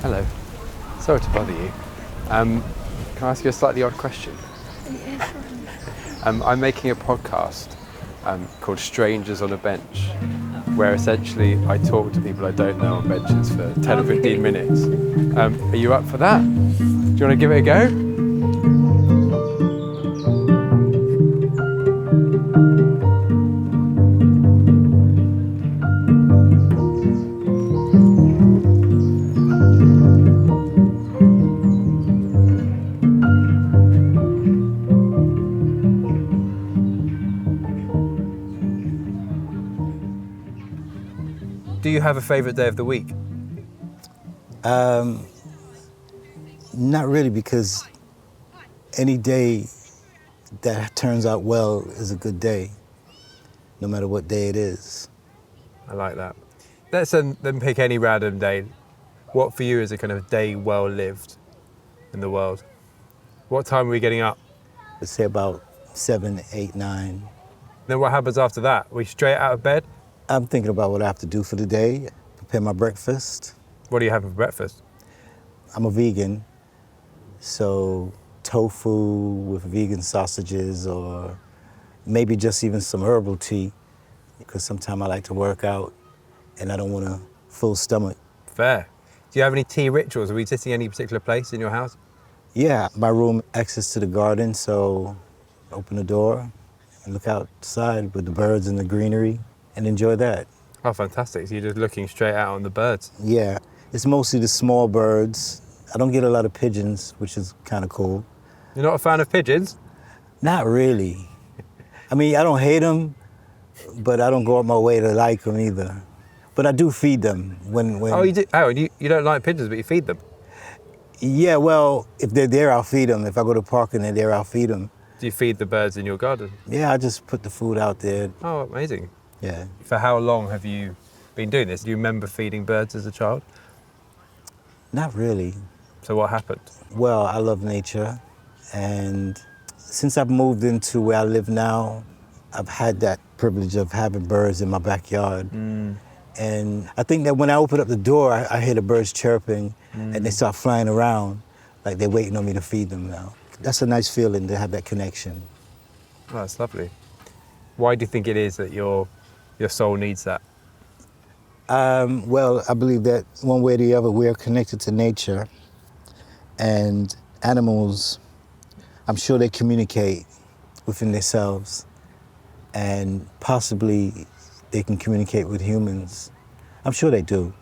Hello. Sorry to bother you. Can I ask you a slightly odd question? Yeah, sure. I'm making a podcast called Strangers on a Bench, where essentially I talk to people I don't know on benches for 10 or 15 minutes. Are you up for that? Do you want to give it a go? Do you have a favourite day of the week? Not really, because any day that turns out well is a good day, no matter what day it is. I like that. Let's then pick any random day. What for you is a kind of day well lived in the world? What time are we getting up? Let's say about 7, 8, 9. Then what happens after that? Are we straight out of bed? I'm thinking about what I have to do for the day, prepare my breakfast. What do you have for breakfast? I'm a vegan, so tofu with vegan sausages, or maybe just even some herbal tea, because sometimes I like to work out and I don't want a full stomach. Fair. Do you have any tea rituals? Are we sitting any particular place in your house? Yeah, my room access to the garden, so open the door and look outside with the birds and the greenery and enjoy that. Oh, fantastic. So you're just looking straight out on the birds. Yeah, it's mostly the small birds. I don't get a lot of pigeons, which is kind of cool. You're not a fan of pigeons? Not really. I mean, I don't hate them, but I don't go out my way to like them either. But I do feed them when. Oh, you do? Oh, and you don't like pigeons, but you feed them? Yeah, well, if they're there, I'll feed them. If I go to the park and they're there, I'll feed them. Do you feed the birds in your garden? Yeah, I just put the food out there. Oh, amazing. Yeah. For how long have you been doing this? Do you remember feeding birds as a child? Not really. So what happened? Well, I love nature, and since I've moved into where I live now, I've had that privilege of having birds in my backyard. And I think that when I open up the door, I hear the birds chirping, and they start flying around like they're waiting on me to feed them now. That's a nice feeling to have that connection. Oh, that's lovely. Why do you think it is that your soul needs that? Well, I believe that one way or the other, we're connected to nature, and animals, I'm sure they communicate within themselves, and possibly they can communicate with humans. I'm sure they do.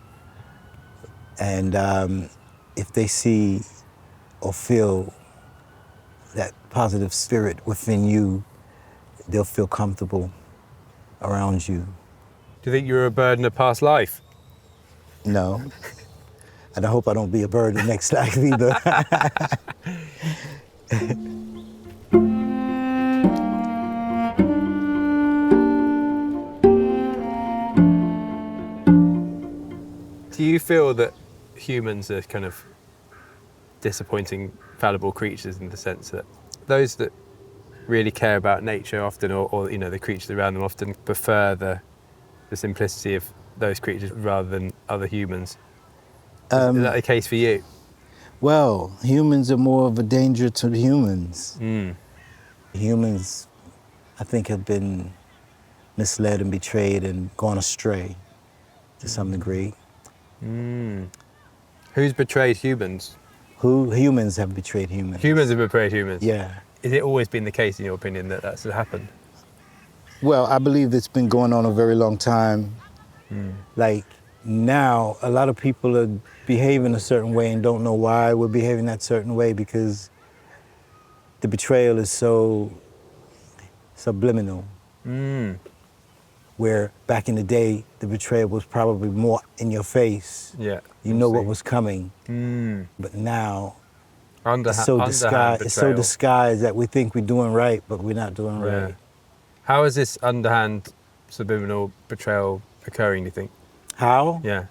And if they see or feel that positive spirit within you, they'll feel comfortable around you. Do you think you were a bird in a past life? No. And I hope I don't be a bird in the next life either. Do you feel that humans are kind of disappointing, fallible creatures in the sense that those that really care about nature often, or you know, the creatures around them often prefer the simplicity of those creatures rather than other humans? Is that the case for you? Well, humans are more of a danger to humans. Humans, I think, have been misled and betrayed and gone astray to some degree. Who's betrayed humans? Humans have betrayed humans. Humans have betrayed humans? Yeah. Has it always been the case, in your opinion, that that's happened? Well, I believe it's been going on a very long time. Like now, a lot of people are behaving a certain way and don't know why we're behaving that certain way, because the betrayal is so subliminal. Where back in the day, the betrayal was probably more in your face. Yeah. You know what was coming. But now, it's so disguised that we think we're doing right, but we're not doing right. How is this underhand subliminal betrayal occurring, do you think? How? Yeah.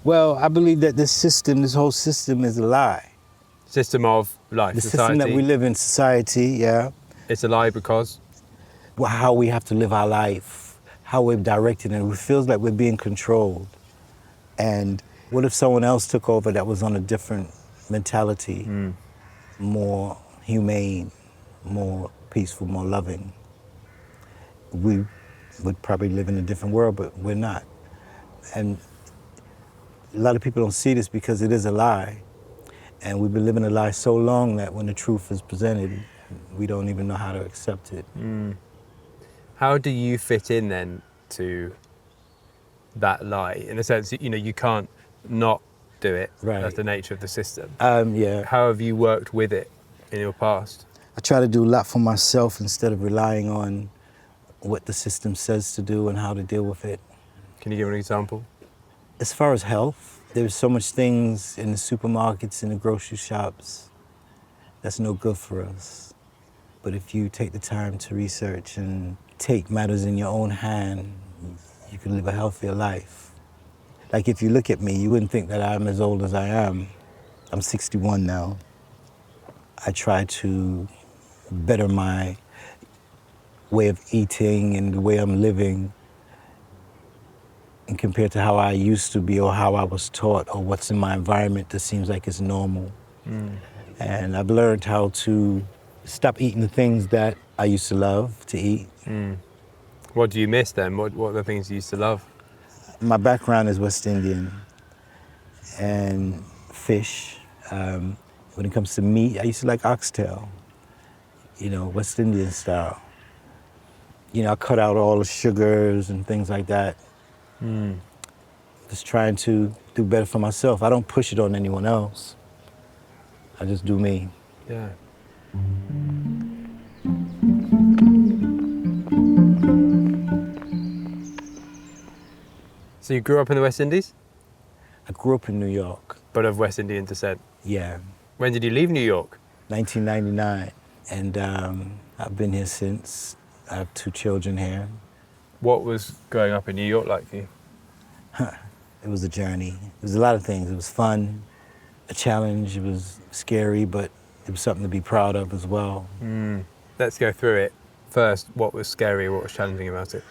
Well, I believe that this whole system is a lie. System of life, The society. system that we live in, society, yeah. It's a lie because? Well, how we have to live our life, how we're directed, and it feels like we're being controlled. And What if someone else took over that was on a different mentality, more humane, more peaceful, more loving? We would probably live in a different world, but we're not. And a lot of people don't see this because it is a lie. And we've been living a lie so long that when the truth is presented, we don't even know how to accept it. How do you fit in then to that lie? In a sense, you know, you can't not do it. Right. That's the nature of the system. Yeah. How have you worked with it in your past? I try to do a lot for myself instead of relying on what the system says to do and how to deal with it. Can you give an example? As far as health, there's so much things in the supermarkets, in the grocery shops, that's no good for us. But if you take the time to research and take matters in your own hand, you can live a healthier life. Like if you look at me, you wouldn't think that I'm as old as I am. I'm 61 now. I try to better my way of eating and the way I'm living, and compared to how I used to be or how I was taught or what's in my environment that seems like it's normal. And I've learned how to stop eating the things that I used to love to eat. What do you miss then? What are the things you used to love? My background is West Indian and fish. When it comes to meat, I used to like oxtail, you know, West Indian style. You know, I cut out all the sugars and things like that. Just trying to do better for myself. I don't push it on anyone else. I just do me. Yeah. So you grew up in the West Indies, I grew up in New York. but of West Indian descent. Yeah, When did you leave New York? 1999. And I've been here since. I have 2 children here. What was growing up in New York like for you? It was a journey. It was a lot of things. It was fun, a challenge. It was scary, but it was something to be proud of as well. Let's go through it. First, what was scary, what was challenging about it?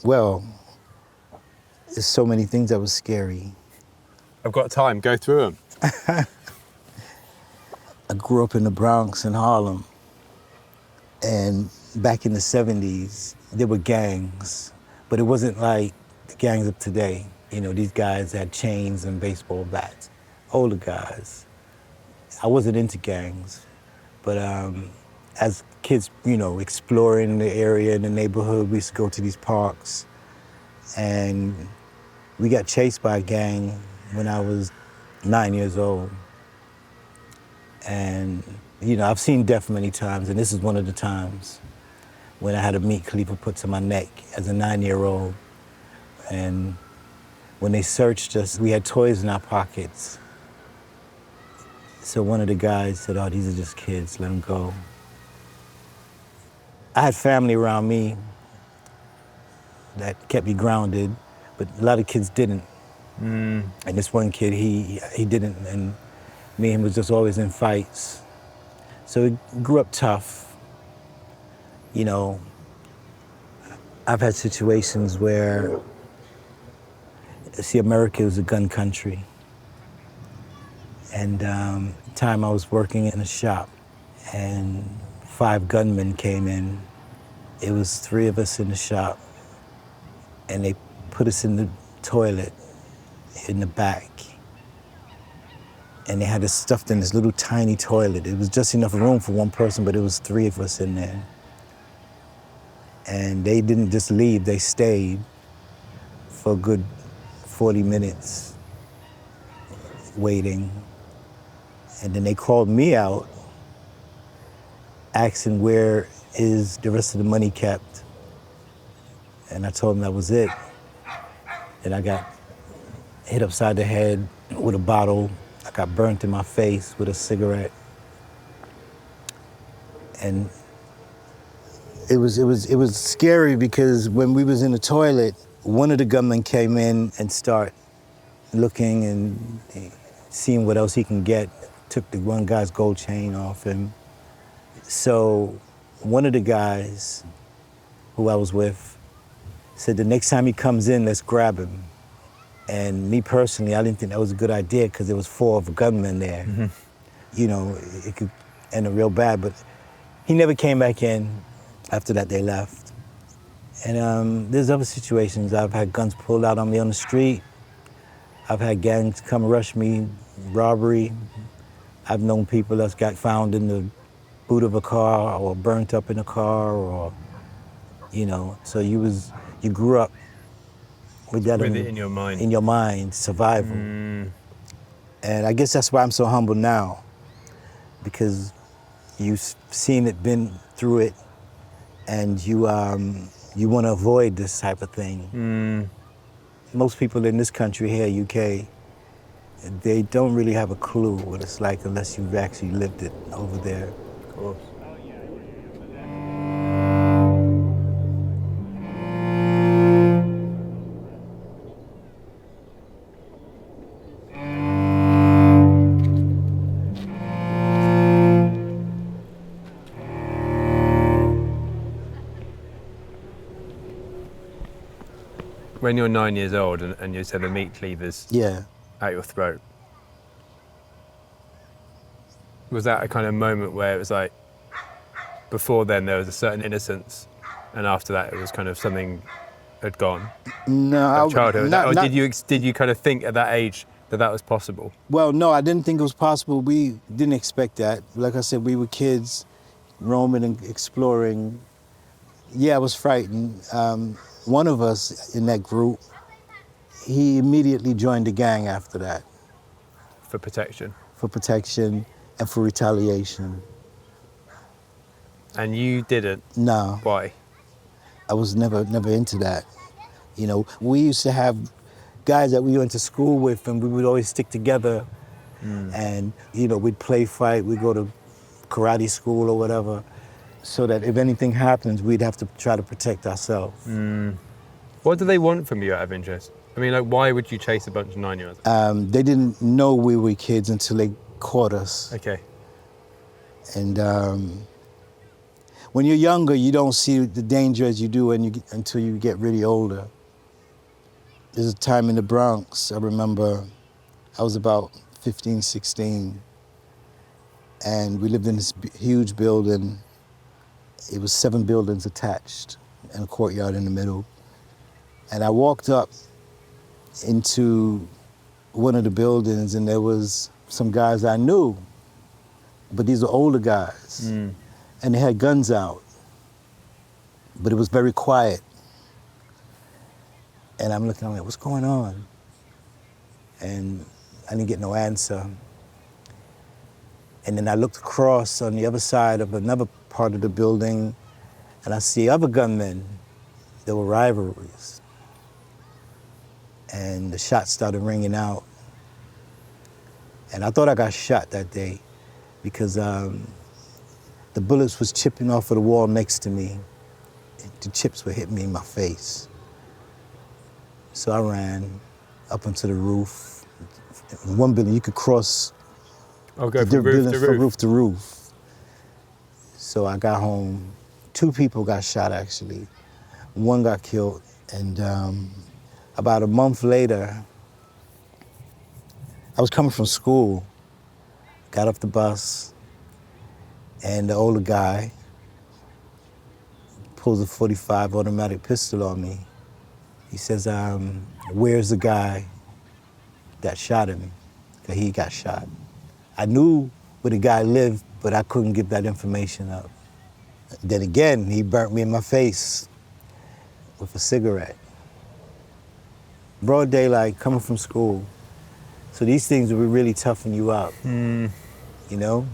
Well, there's so many things that was scary. I've got time, go through them. I grew up in the Bronx in Harlem. And back in the 70s, there were gangs, but it wasn't like the gangs of today. You know, these guys had chains and baseball bats, older guys. I wasn't into gangs, but as kids, you know, exploring the area in the neighborhood, we used to go to these parks, and we got chased by a gang when I was 9 years old. And, you know, I've seen death many times, and this is one of the times when I had a meat cleaver put to my neck as a 9-year-old. And when they searched us, we had toys in our pockets. So one of the guys said, "Oh, these are just kids, let them go." I had family around me that kept me grounded, but a lot of kids didn't. And this one kid, he didn't, and me and him was just always in fights. So we grew up tough. You know, I've had situations where, see, America was a gun country. And time I was working in a shop, and 5 gunmen came in. It was 3 of us in the shop, and they put us in the toilet in the back. And they had us stuffed in this little tiny toilet. It was just enough room for one person, but it was 3 of us in there. And they didn't just leave, they stayed for a good 40 minutes waiting. And then they called me out, asking where is the rest of the money kept. And I told them that was it. And I got hit upside the head with a bottle. I got burnt in my face with a cigarette. And it was scary because when we was in the toilet, one of the gunmen came in and started looking and seeing what else he can get. Took the one guy's gold chain off him. So one of the guys who I was with said, the next time he comes in, let's grab him. And me personally, I didn't think that was a good idea because there was 4 of gunmen there. You know, it could end up real bad, but he never came back in. After that, they left. And there's other situations. I've had guns pulled out on me on the street. I've had gangs come rush me, robbery. I've known people that's got found in the boot of a car or burnt up in a car, or, you know. So you grew up with that With it in your mind. In your mind, survival. And I guess that's why I'm so humble now, because you've seen it, been through it, and you want to avoid this type of thing. Most people in this country here, UK, they don't really have a clue what it's like unless you've actually lived it over there. Of course. When you're 9 years old and you said the meat cleavers Yeah. at your throat, was that a kind of moment where it was like, before then there was a certain innocence, and after that it was kind of something had gone? No, Childhood, or did you kind of think at that age that was possible? Well, no, I didn't think it was possible. We didn't expect that. Like I said, we were kids roaming and exploring. Yeah, I was frightened. One of us in that group, he immediately joined the gang after that. For protection. For protection and for retaliation. And you didn't? No. Why? I was never into that. You know, we used to have guys that we went to school with, and we would always stick together. And, you know, we'd play fight, we'd go to karate school or whatever, so that if anything happens, we'd have to try to protect ourselves. What do they want from you out of interest? I mean, like, why would you chase a bunch of 9-year-olds? They didn't know we were kids until they caught us. Okay. And when you're younger, you don't see the danger as you do until you get really older. There's a time in the Bronx, I remember I was about 15, 16, and we lived in this huge building. It was 7 buildings attached and a courtyard in the middle. And I walked up into one of the buildings, and there was some guys I knew, but these were older guys, and they had guns out, but it was very quiet. And I'm looking, I'm like, what's going on? And I didn't get no answer. And then I looked across on the other side of another part of the building, and I see other gunmen. There were rivalries. And the shots started ringing out. And I thought I got shot that day because the bullets was chipping off of the wall next to me. The chips were hitting me in my face. So I ran up onto the roof. In one building, you could cross I'll go from roof to roof. So I got home. 2 people got shot, actually. 1 got killed. And about a month later, I was coming from school, got off the bus, and the older guy pulls a .45 automatic pistol on me. He says, where's the guy that shot him? That he got shot. I knew where the guy lived, but I couldn't give that information up. Then again, he burnt me in my face with a cigarette. Broad daylight, coming from school. So these things would really toughen you up, you know?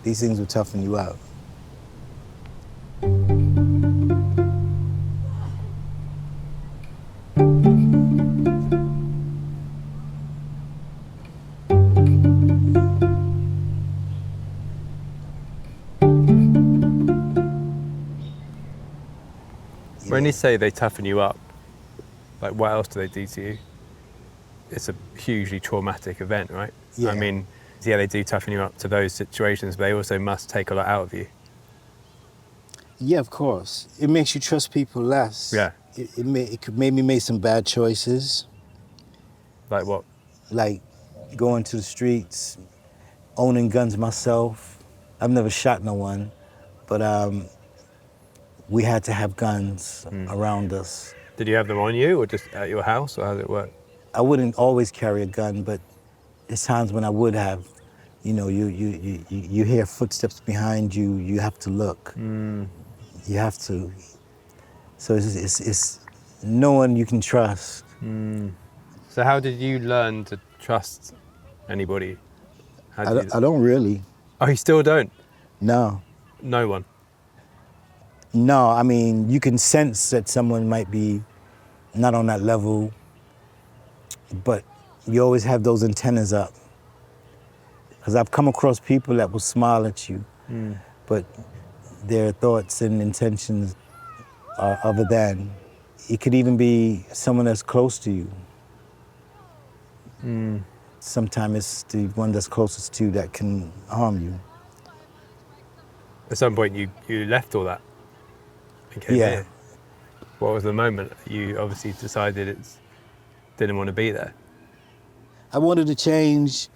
These things would toughen you up. When you say they toughen you up, like, what else do they do to you? It's a hugely traumatic event, right? Yeah. I mean, yeah, they do toughen you up to those situations, but they also must take a lot out of you. Yeah, of course. It makes you trust people less. Yeah. It made me make some bad choices. Like what? like going to the streets, owning guns myself. I've never shot no one, but we had to have guns around us. Did you have them on you or just at your house, or how did it work? I wouldn't always carry a gun, but there's times when I would have. You know, you hear footsteps behind you, you have to look. You have to. So it's no one you can trust. So how did you learn to trust anybody? How did you... I don't really. Oh, you still don't? No. No one? No, I mean, you can sense that someone might be not on that level, but you always have those antennas up. Because I've come across people that will smile at you, but their thoughts and intentions are other than. It could even be someone that's close to you. Sometimes it's the one that's closest to you that can harm you. At some point you left all that and came Yeah. here. What was the moment? You obviously decided didn't want to be there. I wanted to change.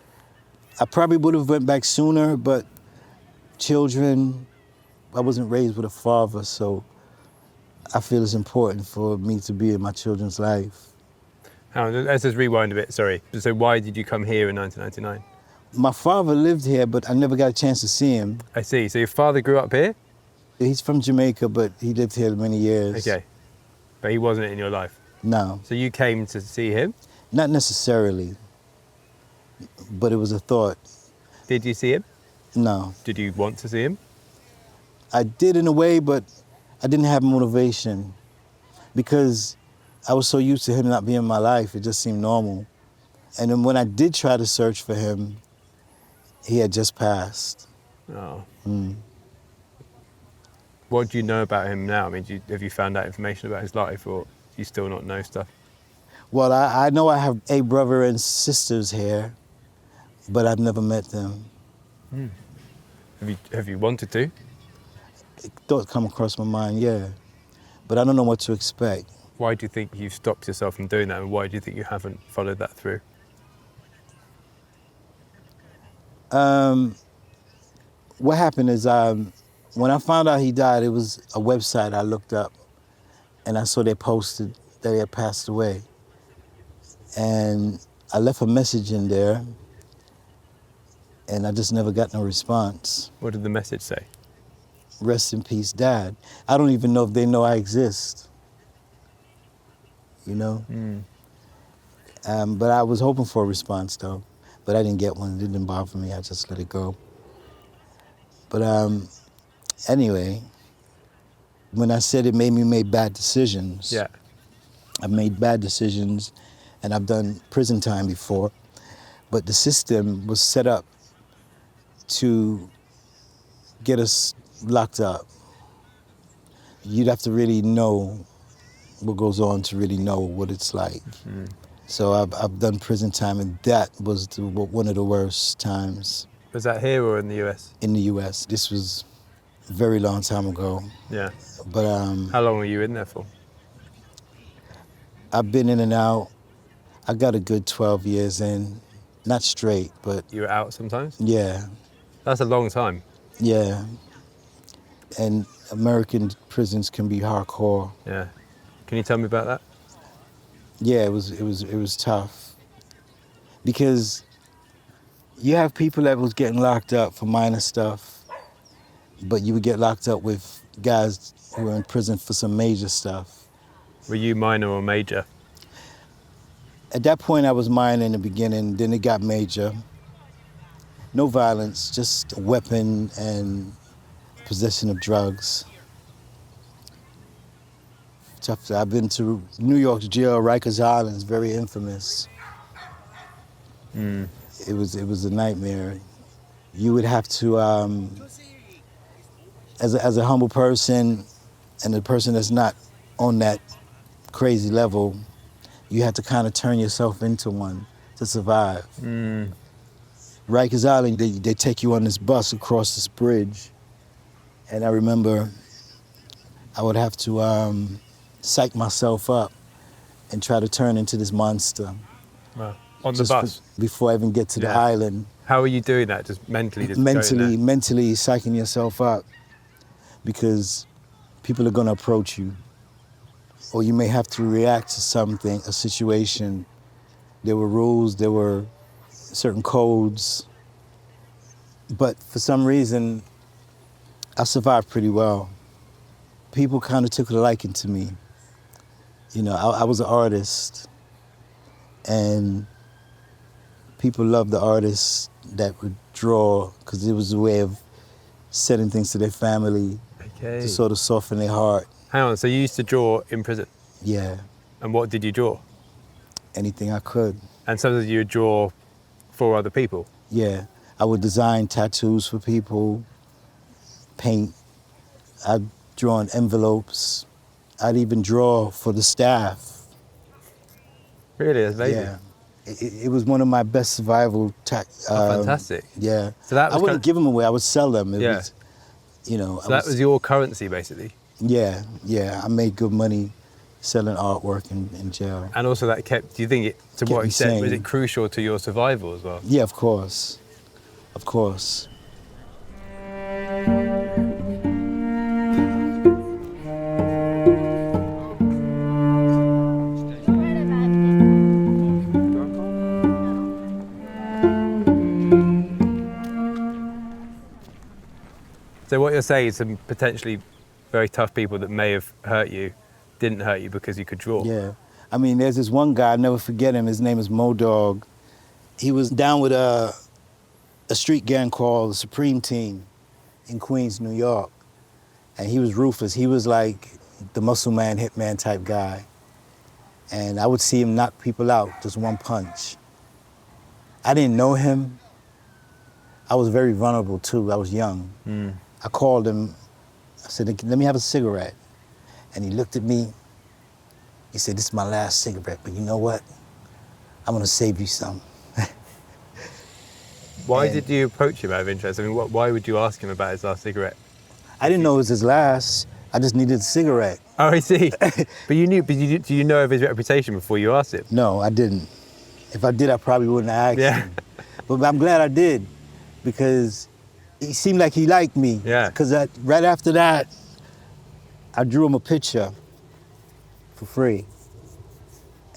I probably would have went back sooner, but children, I wasn't raised with a father, so I feel it's important for me to be in my children's life. Let's just rewind a bit, sorry. So why did you come here in 1999? My father lived here, but I never got a chance to see him. I see. So your father grew up here? He's from Jamaica, but he lived here many years. Okay. But he wasn't in your life? No, So you came to see him? not necessarily, but it was a thought. Did you see him? No, Did you want to see him? I did in a way, but I didn't have motivation because I was so used to him not being in my life, it just seemed normal. And then when I did try to search for him, he had just passed. Oh. What do you know about him now? I mean, have you found out information about his life, or do you still not know stuff? Well, I know I have 8 brothers and sisters here, but I've never met them. Have you wanted to? Thoughts come across my mind, yeah, but I don't know what to expect. Why do you think you've stopped yourself from doing that, and why do you think you haven't followed that through? What happened is when I found out he died, it was a website I looked up, and I saw they posted that he had passed away. And I left a message in there, and I just never got no response. What did the message say? Rest in peace, Dad. I don't even know if they know I exist. You know? But I was hoping for a response, though. But I didn't get one. It didn't bother me. I just let it go. But anyway, when I said it made me make bad decisions, Yeah. I've made bad decisions, and I've done prison time before. But the system was set up to get us locked up. You'd have to really know what goes on to really know what it's like. So I've done prison time, and that was one of the worst times Was that here or in the US? in the U.S. This was a very long time ago. Yeah. But How long were you in there for? I've been in and out. I got a good 12 years in. Not straight, but You were out sometimes? yeah, That's a long time. yeah. And American prisons can be hardcore. Yeah. Can you tell me about that? Yeah, it was tough. Because you have people that was getting locked up for minor stuff, but you would get locked up with guys who were in prison for some major stuff. Were you minor or major? At that point, I was minor in the beginning, then it got major. No violence, just a weapon and possession of drugs. Tough. I've been to New York's jail, Rikers Island, it's very infamous. It was a nightmare. You would have to, as a humble person, and a person that's not on that crazy level, you had to kind of turn yourself into one to survive. Rikers Island, they take you on this bus across this bridge, and I remember I would have to psych myself up and try to turn into this monster. Wow. On the bus? Before I even get to the Yeah. island. How are you doing that? Just mentally, just going Mentally psyching yourself up, because people are going to approach you, or you may have to react to something, a situation. There were rules, there were certain codes, but for some reason, I survived pretty well. People kind of took a liking to me. You know, I was an artist, and people loved the artists that would draw, because it was a way of sending things to their family Okay. to sort of soften their heart. Hang on, so you used to draw in prison? Yeah, And what did you draw? anything I could. And sometimes you would draw for other people? Yeah, I would design tattoos for people, paint. I'd draw on envelopes. I'd even draw for the staff. Really? That's amazing. Yeah, it was one of my best survival Fantastic. Yeah. So that was I wouldn't give them away. I would sell them. It Yeah. was, you know. So that was your currency, basically? Yeah, yeah. I made good money selling artwork in jail. And also that kept, do you think, to Kept what me extent, was sane. it crucial to your survival as well? Yeah, of course. Of course. So what you're saying is some potentially very tough people that may have hurt you, didn't hurt you because you could draw. Yeah. I mean, there's this one guy, I'll never forget him. His name is Mo Dog. He was down with a street gang called the Supreme Team in Queens, New York. And he was ruthless. He was like the muscle man, hitman type guy. And I would see him knock people out, just one punch. I didn't know him. I was very vulnerable too. I was young. I called him. I said, let me have a cigarette. And he looked at me. He said, this is my last cigarette, but you know what? I'm gonna save you some. Why And- did you approach him out of interest? I mean, why would you ask him about his last cigarette? I didn't know it was his last. I just needed a cigarette. Oh, I see. But do you know of his reputation before you asked him? No, I didn't. If I did, I probably wouldn't have asked Yeah. him. But I'm glad I did, because he seemed like he liked me. Yeah. Because right after that, I drew him a picture for free.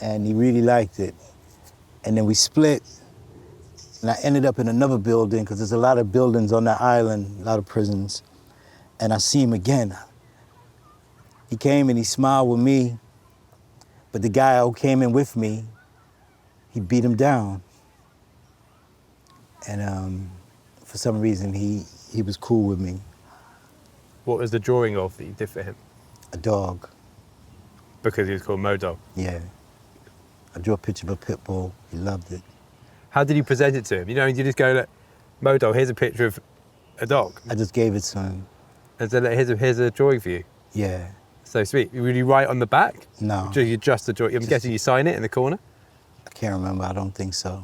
And he really liked it. And then we split. And I ended up in another building, because there's a lot of buildings on that island, a lot of prisons. And I see him again. He came and he smiled with me, but the guy who came in with me, he beat him down. And for some reason, he was cool with me. What was the drawing of that you did for him? A dog, Because he was called Modog. yeah. I drew a picture of a pit bull. He loved it. How did you present it to him? You know, you just go, look, Modog, here's a picture of a dog. I just gave it to him. And so here's a drawing for you. Yeah. So sweet. Would you write on the back? No, You just the drawing. I'm guessing you sign it in the corner, I can't remember. I don't think so.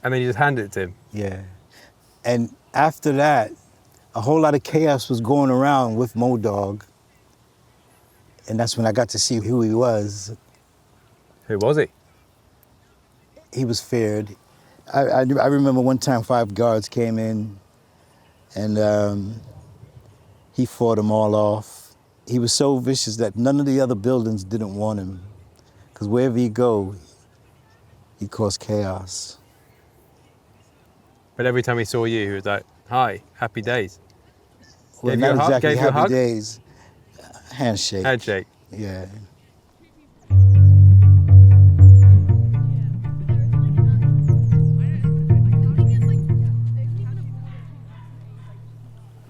and then you just hand it to him. Yeah. And after that, a whole lot of chaos was going around with Mo Dog. And that's when I got to see who he was. Who was he? He was feared. I remember one time 5 guards came in, and he fought them all off. He was so vicious that none of the other buildings didn't want him, because wherever he go, he caused chaos. But every time he saw you, he was like, "Hi, happy days." Well, Gave you a not hug? exactly Gave you a happy hug? days. Handshake. Handshake. Yeah.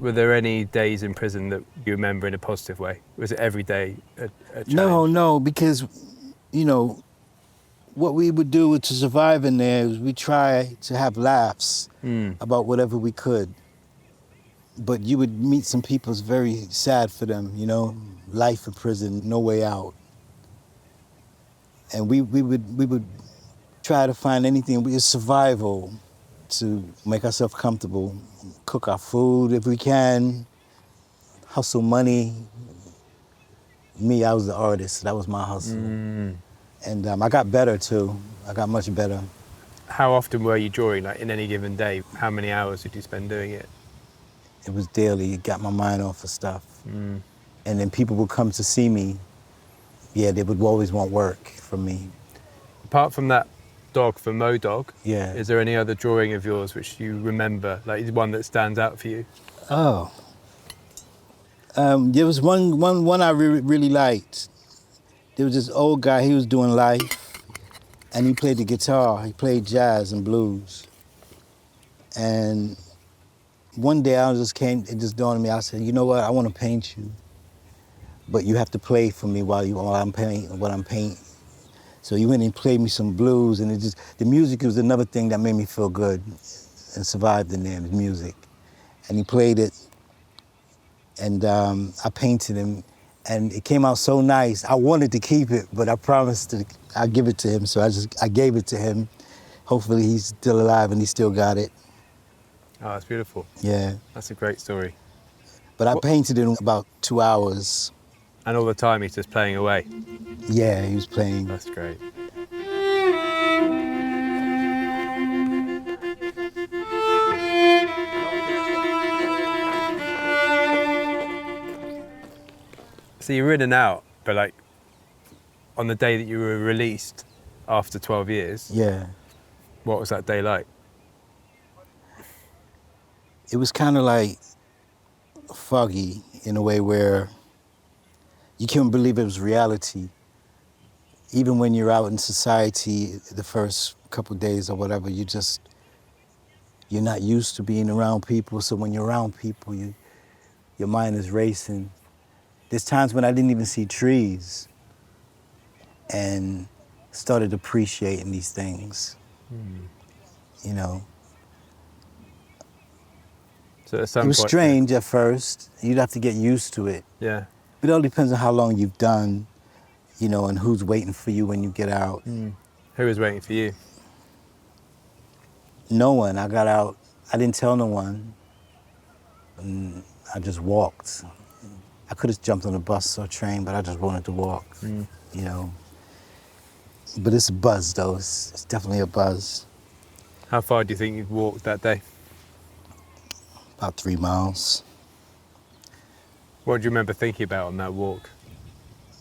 Were there any days in prison that you remember in a positive way? Was it every day a challenge? No, because, you know, what we would do to survive in there is we try to have laughs about whatever we could. But you would meet some people, it's very sad for them, you know, life in prison, no way out. And we would try to find anything, it's survival, to make ourselves comfortable, cook our food if we can, hustle money. Me, I was the artist, that was my hustle. And I got better too, I got much better. How often were you drawing? Like in any given day, how many hours did you spend doing it? It was daily. It got my mind off of stuff. And then people would come to see me. Yeah, they would always want work from me. Apart from that dog for Modog, Yeah. is there any other drawing of yours which you remember, like one that stands out for you? Oh. There was one I really liked. There was this old guy, he was doing life, and he played the guitar. He played jazz and blues. And one day it just dawned on me, I said, you know what, I want to paint you, but you have to play for me while I'm painting. So he went and played me some blues, and the music was another thing that made me feel good and survived in there, the music. And he played it, and I painted him, and it came out so nice. I wanted to keep it, but I promised I'd give it to him, so I gave it to him. Hopefully he's still alive and he still got it. Oh, that's beautiful. Yeah. That's a great story. But I painted it in about 2 hours. And all the time he's just playing away. Yeah, he was playing. That's great. So you were in and out, but like on the day that you were released after 12 years, Yeah. what was that day like? It was kind of like foggy in a way where you couldn't believe it was reality. Even when you're out in society the first couple of days or whatever, you're not used to being around people. So when you're around people, your mind is racing. There's times when I didn't even see trees and started appreciating these things, you know. So at some It was point, strange at first. You'd have to get used to it. Yeah. But it all depends on how long you've done, you know, and who's waiting for you when you get out. Who was waiting for you? No one. I got out. I didn't tell no one. And I just walked. I could have jumped on a bus or train, but I just wanted to walk, you know. But it's a buzz, though. It's definitely a buzz. How far do you think you'd walked that day? About 3 miles. What do you remember thinking about on that walk?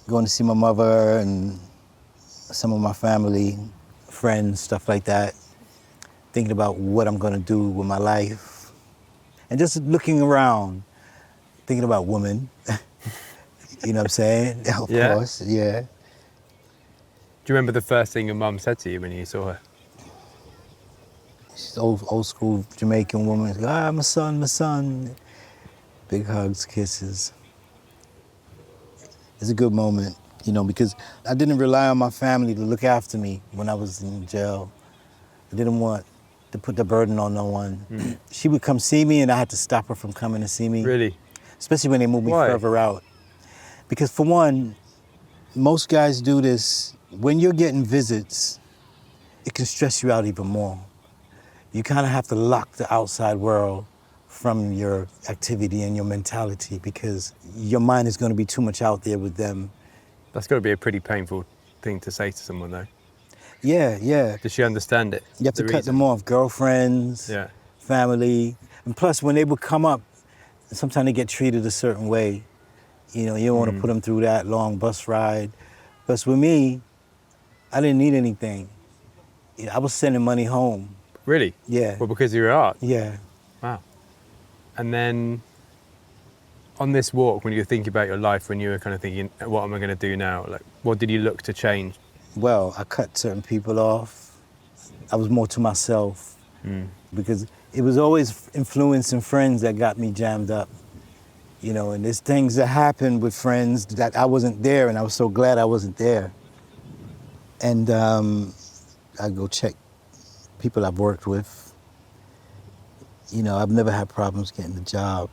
Going to see my mother and some of my family, friends, stuff like that. Thinking about what I'm going to do with my life. And just looking around, thinking about women. You know what I'm saying? Of course, yeah. Do you remember the first thing your mum said to you when you saw her? She's old school Jamaican woman. Ah, my son. Big hugs, kisses. It's a good moment, you know, because I didn't rely on my family to look after me when I was in jail. I didn't want to put the burden on no one. She would come see me and I had to stop her from coming to see me. Really? Especially when they moved me further out. Because for one, most guys do this. When you're getting visits, it can stress you out even more. You kind of have to lock the outside world from your activity and your mentality because your mind is going to be too much out there with them. That's got to be a pretty painful thing to say to someone, though. Yeah, yeah. Does she understand it? You have to cut them off, girlfriends, family. And plus, when they would come up, sometimes they get treated a certain way. You know, you don't want to put them through that long bus ride. But with me, I didn't need anything. I was sending money home. Really? Yeah. Well, because of your art? Yeah. Wow. And then on this walk, when you were thinking about your life, when you were kind of thinking, what am I going to do now? Like, what did you look to change? Well, I cut certain people off. I was more to myself because it was always influencing friends that got me jammed up. You know, and there's things that happened with friends that I wasn't there, and I was so glad I wasn't there. And I go check people I've worked with. You know, I've never had problems getting the job.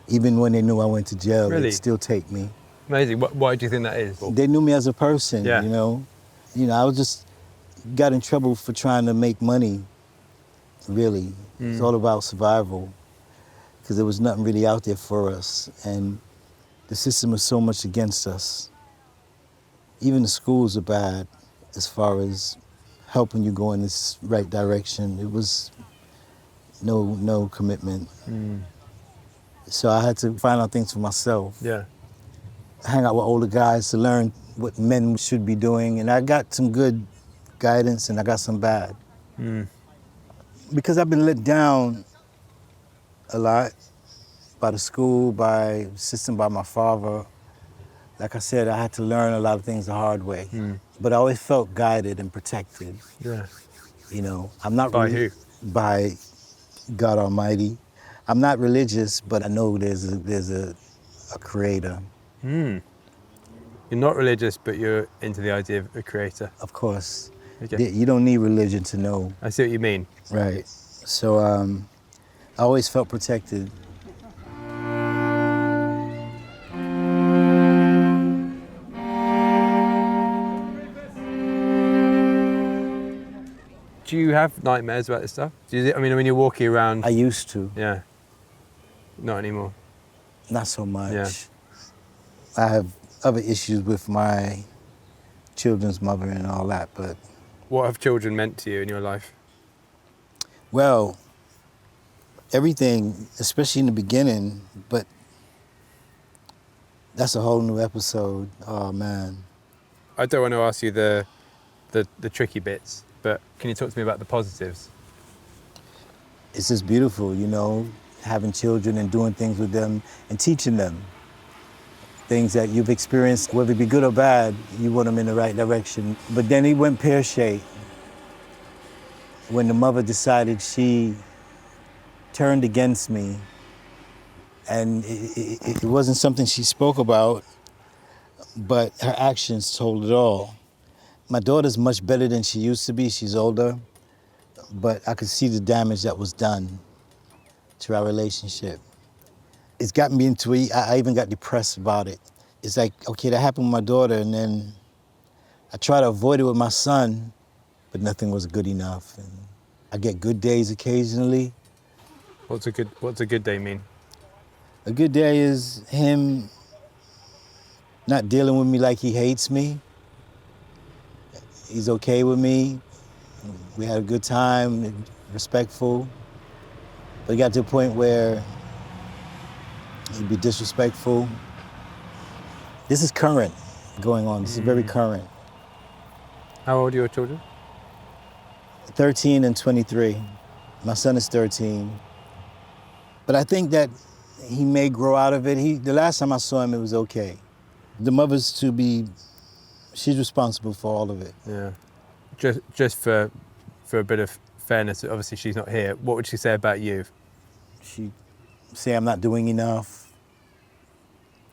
Even when they knew I went to jail, Really? they'd still take me. Amazing. Why do you think that is? They knew me as a person, Yeah. you know. You know, I was just got in trouble for trying to make money, really. It's all about survival because there was nothing really out there for us. And the system was so much against us. Even the schools are bad as far as helping you go in this right direction. It was no commitment. So I had to find out things for myself. Yeah. Hang out with older guys to learn what men should be doing. And I got some good guidance and I got some bad. Because I've been let down a lot by the school, by the system, by my father. Like I said, I had to learn a lot of things the hard way. But I always felt guided and protected. Yeah. You know, I'm not By who? By God Almighty. I'm not religious, but I know there's a creator. You're not religious, but you're into the idea of a creator. Of course. Okay. You don't need religion to know. I see what you mean. Right. So I always felt protected. Do you have nightmares about this stuff? I mean, when you're walking around. I used to, Yeah. Not anymore. not so much. Yeah. I have other issues with my children's mother and all that, but What have children meant to you in your life? well, everything, especially in the beginning, but that's a whole new episode. Oh man. I don't want to ask you the tricky bits, but can you talk to me about the positives? It's just beautiful, you know, having children and doing things with them and teaching them things that you've experienced, whether it be good or bad, you want them in the right direction. But then it went pear-shaped when the mother decided she turned against me. And it wasn't something she spoke about, but her actions told it all. My daughter's much better than she used to be. She's older, but I could see the damage that was done to our relationship. It's gotten me into it. I even got depressed about it. It's like, okay, that happened with my daughter, and then I try to avoid it with my son, but nothing was good enough. And I get good days occasionally. What's a good day mean? A good day is him not dealing with me like he hates me. He's okay with me. We had a good time, respectful. But it got to a point where he'd be disrespectful. This is current going on. This is very current. How old are your children? 13 and 23. My son is 13. But I think that he may grow out of it. The last time I saw him, it was okay. The mother's she's responsible for all of it. Yeah. Just for a bit of fairness, obviously she's not here. What would she say about you? She say I'm not doing enough,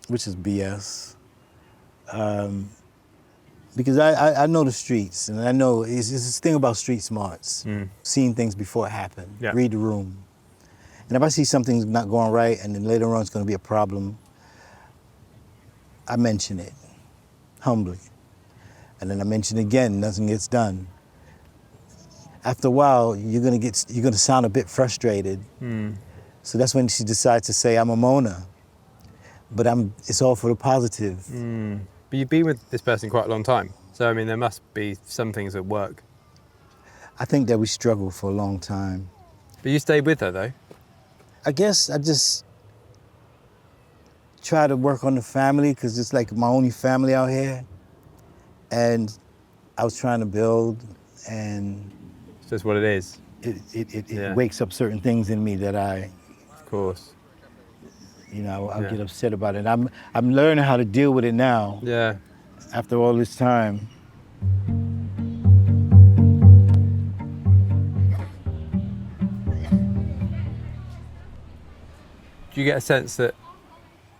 which is BS. Because I know the streets, and I know it's this thing about street smarts, seeing things before it happened, Yeah. read the room. And if I see something's not going right and then later on it's going to be a problem, I mention it humbly. And then I mention it again, nothing gets done. After a while, you're going to sound a bit frustrated. So that's when she decides to say, I'm a Mona. But it's all for the positive. But you've been with this person quite a long time. So, I mean, there must be some things at work. I think that we struggled for a long time. But you stayed with her, though? I guess I just try to work on the family because it's like my only family out here. And I was trying to build, and It's just what it is. it Yeah. wakes up certain things in me that Of course. I'll Yeah. get upset about it. I'm learning how to deal with it now Yeah. after all this time. Do you get a sense that,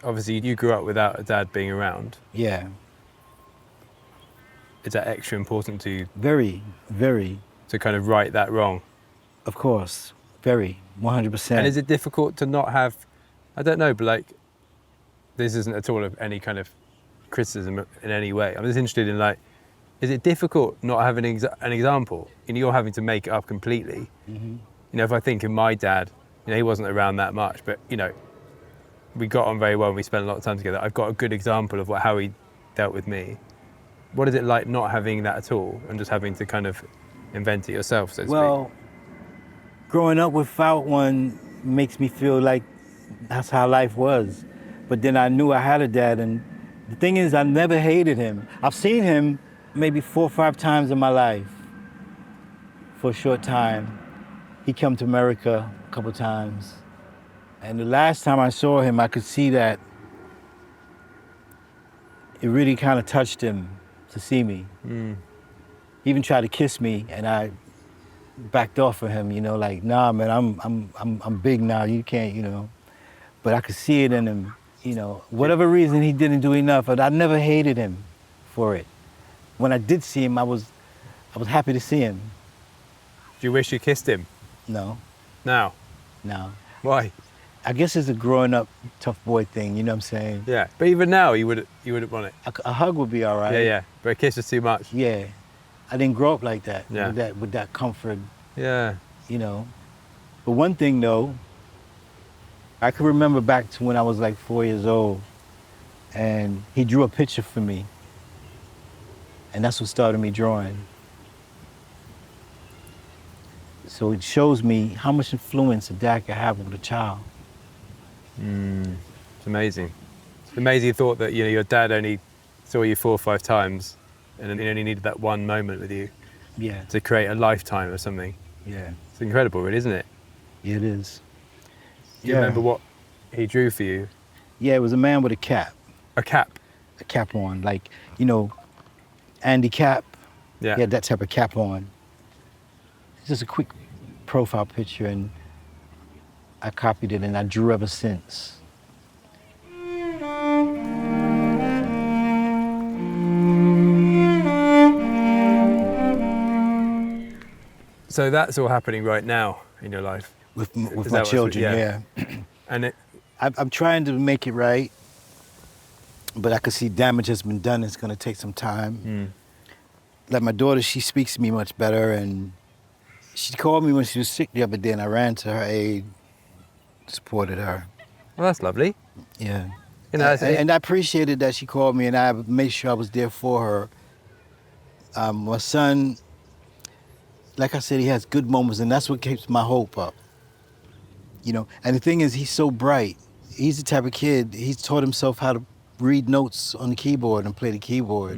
obviously, you grew up without a dad being around? Yeah, Is that extra important to you very, very, to kind of right that wrong? of course, very, 100%. And is it difficult to not have, I don't know, but like, this isn't at all of any kind of criticism in any way. I'm just interested in like, is it difficult not having an example? You know, you're having to make it up completely. You know, if I think of my dad, you know, he wasn't around that much, but you know, we got on very well and we spent a lot of time together. I've got a good example of how he dealt with me. What is it like not having that at all and just having to kind of invent it yourself, so to Well, growing up without one makes me feel like that's how life was. But then I knew I had a dad, and the thing is, I never hated him. I've seen him maybe 4 or 5 times in my life for a short time. He came to America a couple times. And the last time I saw him, I could see that it really kind of touched him to see me. He even tried to kiss me, and I backed off of him, you know, like, nah, man, I'm big now. You can't, you know. But I could see it in him, you know. Whatever reason, he didn't do enough, but I never hated him for it. When I did see him, I was happy to see him. Do you wish you kissed him No, now? no. Why? I guess it's a growing up tough boy thing, you know what I'm saying? Yeah, but even now you wouldn't want it. A hug would be all right. Yeah, yeah. But a kiss is too much. Yeah. I didn't grow up like that, Yeah. with that comfort, Yeah. you know. But one thing though, I can remember back to when I was like 4 years old, and he drew a picture for me. And that's what started me drawing. So it shows me how much influence a dad can have with a child. It's amazing. It's amazing thought that, you know, your dad only saw you 4 or 5 times and then he only needed that one moment with you Yeah, to create a lifetime of something. yeah, It's incredible, really, isn't it? it is. Do you remember what he drew for you? Yeah, it was a man with a cap A cap. on, like, you know, Andy Cap. Yeah. He had that type of cap on. It's just a quick profile picture, and I copied it and I drew ever since. So that's all happening right now in your life. With Is my that what's- children, yeah. yeah. And I'm trying to make it right, but I can see damage has been done. It's gonna take some time. Like my daughter, she speaks to me much better, and she called me when she was sick the other day, and I ran to her aid, supported her. well, that's lovely. Yeah. You know, And I appreciated that she called me, and I made sure I was there for her. My son, like I said, he has good moments, and that's what keeps my hope up. You know, and the thing is, he's so bright. He's the type of kid, he's taught himself how to read notes on the keyboard and play the keyboard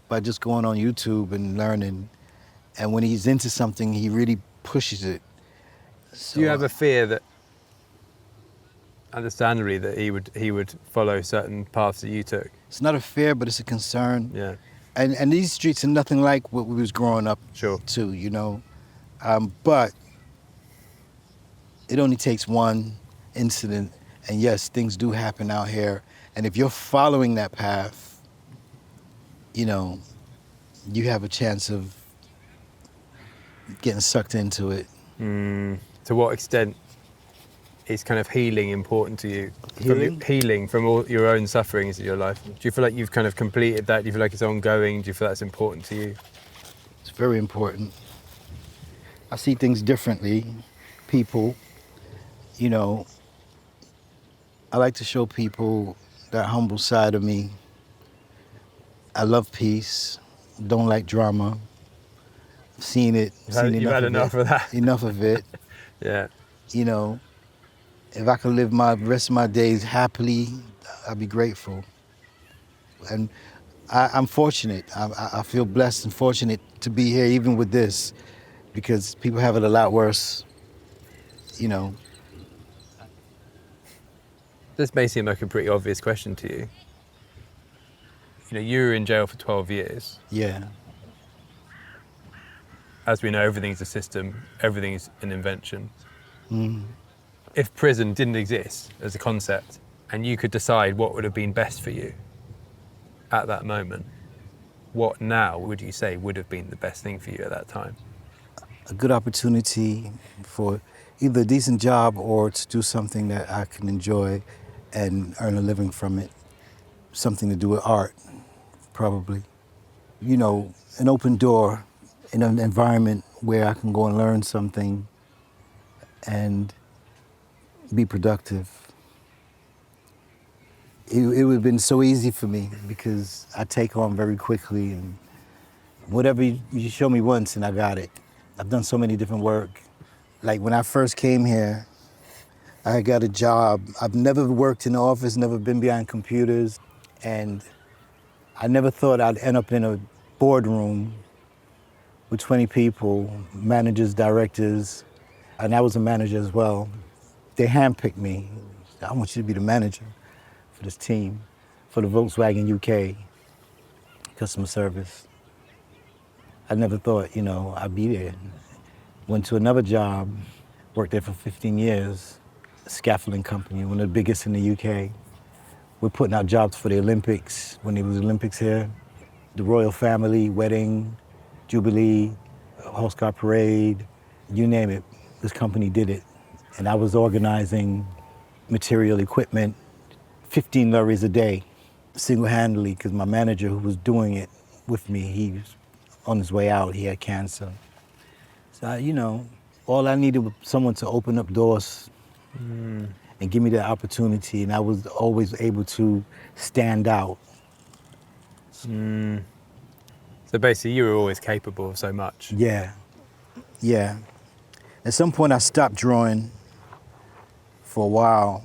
by just going on YouTube and learning. And when he's into something, he really pushes it. So, do you have a fear that, understandably, that he would follow certain paths that you took? it's not a fear, but it's a concern. Yeah. And these streets are nothing like what we was growing up Sure. to, you know. But it only takes one incident, and yes, things do happen out here. And if you're following that path, you know, you have a chance of getting sucked into it. To what extent is kind of healing important to you? Healing? Healing from all your own sufferings in your life. Do you feel like you've kind of completed that? Do you feel like it's ongoing? Do you feel that's important to you? It's very important. I see things differently. People, you know, I like to show people that humble side of me. I love peace, don't like drama. I've seen it. You've had enough of that. Enough of it. Yeah. You know, if I could live my rest of my days happily, I'd be grateful. And I'm fortunate. I feel blessed and fortunate to be here, even with this, because people have it a lot worse, you know. This may seem like a pretty obvious question to you. You know, you were in jail for 12 years. Yeah. As we know, everything's a system, everything's an invention. If prison didn't exist as a concept and you could decide what would have been best for you at that moment, what now would you say would have been the best thing for you at that time? A good opportunity for either a decent job or to do something that I can enjoy and earn a living from it. Something to do with art, probably. You know, an open door in an environment where I can go and learn something and be productive. It would have been so easy for me because I take on very quickly, and Whatever you show me once and I got it. I've done so many different work. Like when I first came here, I got a job. I've never worked in the office, never been behind computers, and I never thought I'd end up in a boardroom with 20 people, managers, directors, and I was a manager as well. They handpicked me. I want you to be the manager for this team, for the Volkswagen UK customer service. I never thought, I'd be there. Went to another job, worked there for 15 years, a scaffolding company, one of the biggest in the UK. We're putting out jobs for the Olympics, when there was Olympics here, the royal family, wedding, jubilee, horse car parade, you name it, this company did it. And I was organizing material equipment, 15 lorries a day, single-handedly, because my manager who was doing it with me, he was on his way out, he had cancer. So, all I needed was someone to open up doors and give me the opportunity, and I was always able to stand out. So basically, you were always capable of so much. Yeah. At some point, I stopped drawing for a while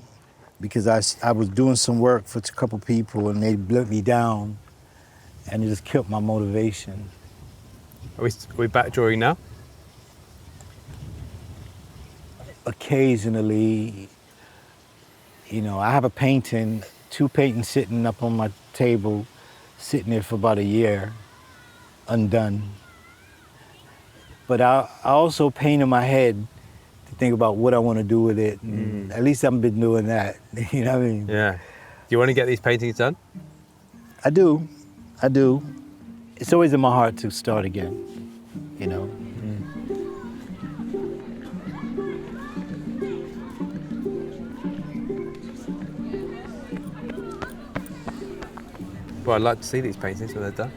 because I was doing some work for a couple people, and they let me down, and it just killed my motivation. Are we back drawing now? Occasionally, I have a painting, 2 paintings sitting up on my table, sitting there for about a year, undone. But I also paint in my head to think about what I want to do with it. And at least I've been doing that, you know what I mean? Yeah. Do you want to get these paintings done? I do. It's always in my heart to start again, Well, I'd like to see these paintings when they're done.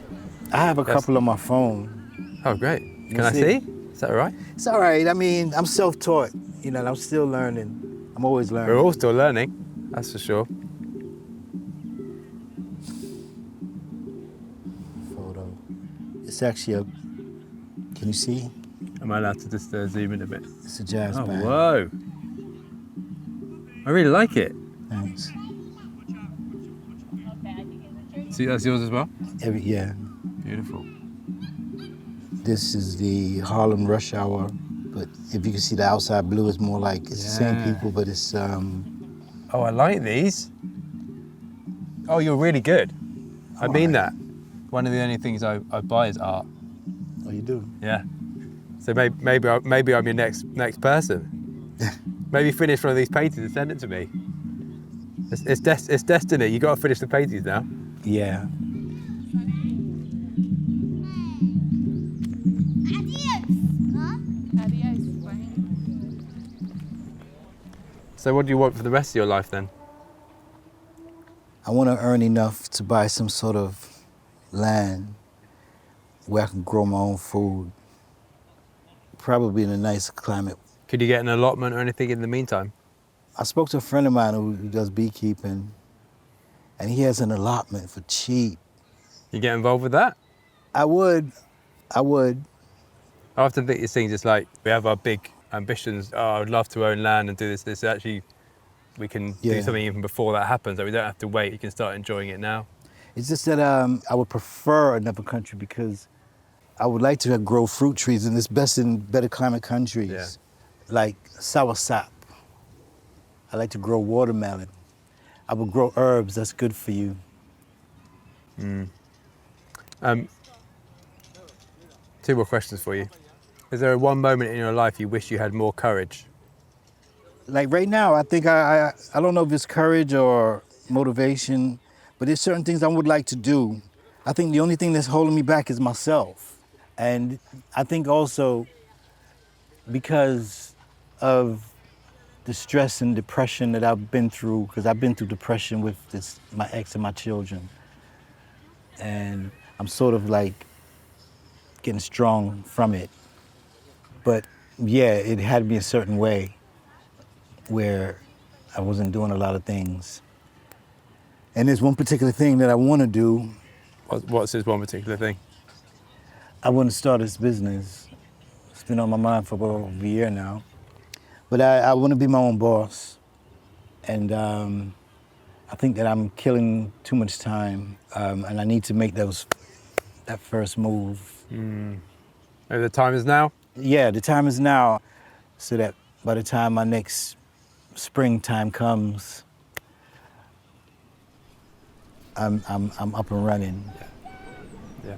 I have a couple on my phone. Oh, great. Can I see? see? Is that all right? It's all right. I mean, I'm self-taught, and I'm still learning. I'm always learning. We're all still learning, that's for sure. Photo. It's actually can you see? Am I allowed to just zoom in a bit? It's a jazz Oh, band. whoa. I really like it. Thanks. See, that's yours as well? Yeah. Beautiful. This is the Harlem Rush Hour, but if you can see the outside blue, it's more like it's the same people, but it's Oh, I like these. Oh, you're really good. I mean that. One of the only things I buy is art. Oh, you do? Yeah. So maybe I'm your next person. Maybe finish one of these paintings and send it to me. It's destiny. You got to finish the paintings now. Yeah. So what do you want for the rest of your life then? I want to earn enough to buy some sort of land where I can grow my own food, probably in a nice climate. Could you get an allotment or anything in the meantime? I spoke to a friend of mine who does beekeeping, and he has an allotment for cheap. You get involved with that? I would. I often think these things, it's like we have our big ambitions. Oh, I would love to own land and do this. Actually, we can do something even before that happens. Like we don't have to wait. You can start enjoying it now. It's just that I would prefer another country because I would like to grow fruit trees, and it's best in better climate countries, like soursop. I like to grow watermelon. I would grow herbs. That's good for you. Two more questions for you. Is there one moment in your life you wish you had more courage? Like right now, I think I don't know if it's courage or motivation, but there's certain things I would like to do. I think the only thing that's holding me back is myself. And I think also because of the stress and depression that I've been through, because I've been through depression with my ex and my children. And I'm sort of like getting strong from it. But yeah, it had to be a certain way where I wasn't doing a lot of things. And there's one particular thing that I want to do. What's this one particular thing? I wouldn't start this business. It's been on my mind for about a year now. But I want to be my own boss. And I think that I'm killing too much time, and I need to make that first move. Maybe the time is now? Yeah, the time is now, so that by the time my next springtime comes, I'm up and running. Yeah.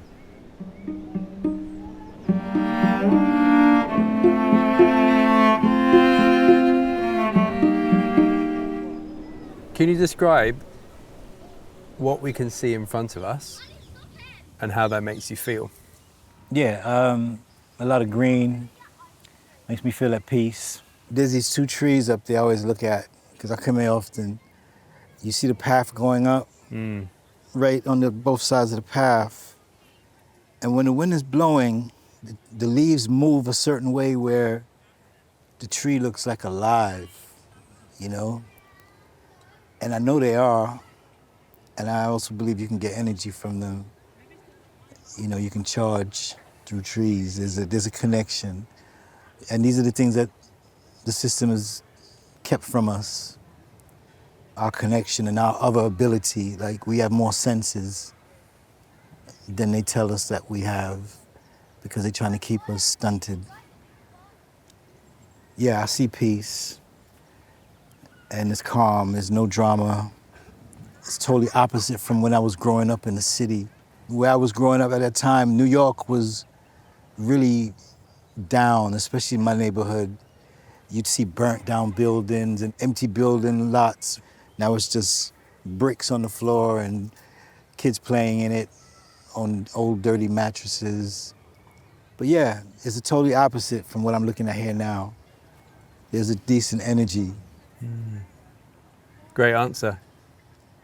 Can you describe what we can see in front of us and how that makes you feel? Yeah, a lot of green makes me feel at peace. There's these two trees up there I always look at because I come here often. You see the path going up, right on both sides of the path. And when the wind is blowing, the leaves move a certain way where the tree looks like alive, you know? And I know they are, and I also believe you can get energy from them. You know, you can charge through trees. There's a connection. And these are the things that the system has kept from us. Our connection and our other ability, like we have more senses than they tell us that we have because they're trying to keep us stunted. Yeah, I see peace. And it's calm, there's no drama. It's totally opposite from when I was growing up in the city. Where I was growing up at that time, New York was really down, especially in my neighborhood. You'd see burnt down buildings and empty building lots. Now it's just bricks on the floor and kids playing in it on old dirty mattresses. But yeah, it's a totally opposite from what I'm looking at here now. There's a decent energy. Great answer.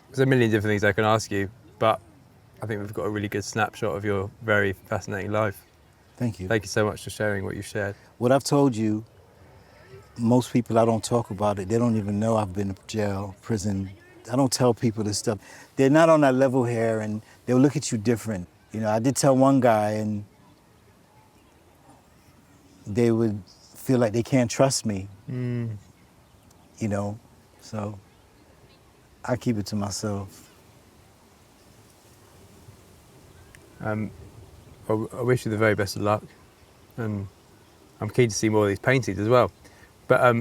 There's a million different things I can ask you, but I think we've got a really good snapshot of your very fascinating life. Thank you. Thank you so much for sharing what you've shared. What I've told you, most people, I don't talk about it. They don't even know I've been to jail, prison. I don't tell people this stuff. They're not on that level here, and they'll look at you different. You know, I did tell one guy, and they would feel like they can't trust me. You know, so I keep it to myself. I wish you the very best of luck, and I'm keen to see more of these paintings as well. But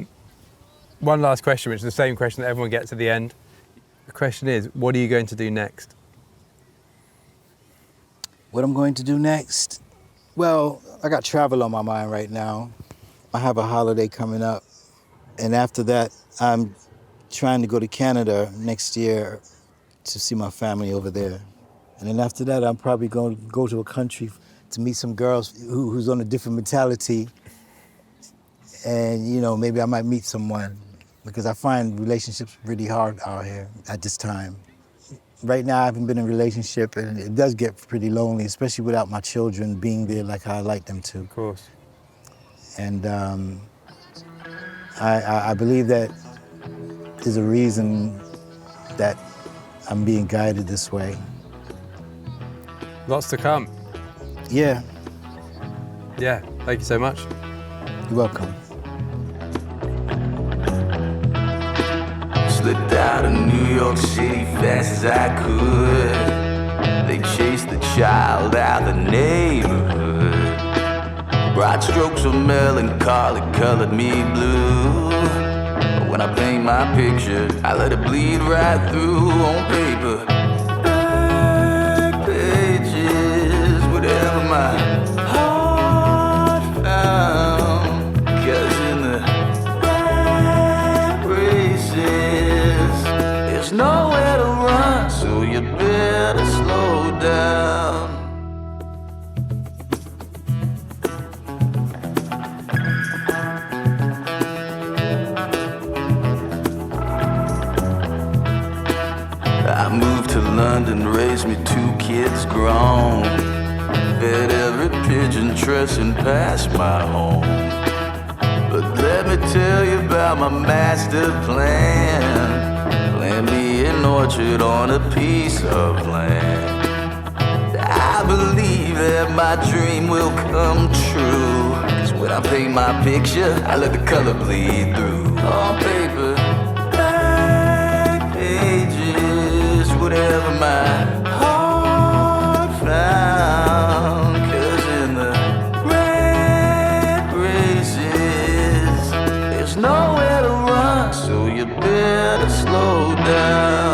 one last question, which is the same question that everyone gets at the end. The question is, what are you going to do next? What I'm going to do next? Well, I got travel on my mind right now. I have a holiday coming up, and after that, I'm trying to go to Canada next year to see my family over there. And then after that, I'm probably going to go to a country to meet some girls who's on a different mentality. And, you know, maybe I might meet someone because I find relationships really hard out here at this time. Right now, I haven't been in a relationship, and it does get pretty lonely, especially without my children being there like I like them to. Of course. And I believe that there's a reason that I'm being guided this way. Lots to come. Yeah, Yeah, thank you so much. you're welcome. Slipped out of New York City fast as I could. They chased the child out the neighborhood. Broad strokes of melancholy colored me blue. But when I paint my picture, I let it bleed right through on paper. Back pages, whatever my heart found. 'Cause in the races, there's nowhere to run, so you better slow down. I moved to London, raised me 2 kids grown. Fed every pigeon tresting past my home. But let me tell you about my master plan. Plant me an orchard on a piece of land. I believe that my dream will come true. 'Cause when I paint my picture, I let the color bleed through. On paper, blank pages, whatever my heart found. 'Cause in the rat races, there's nowhere to run, so you better slow down.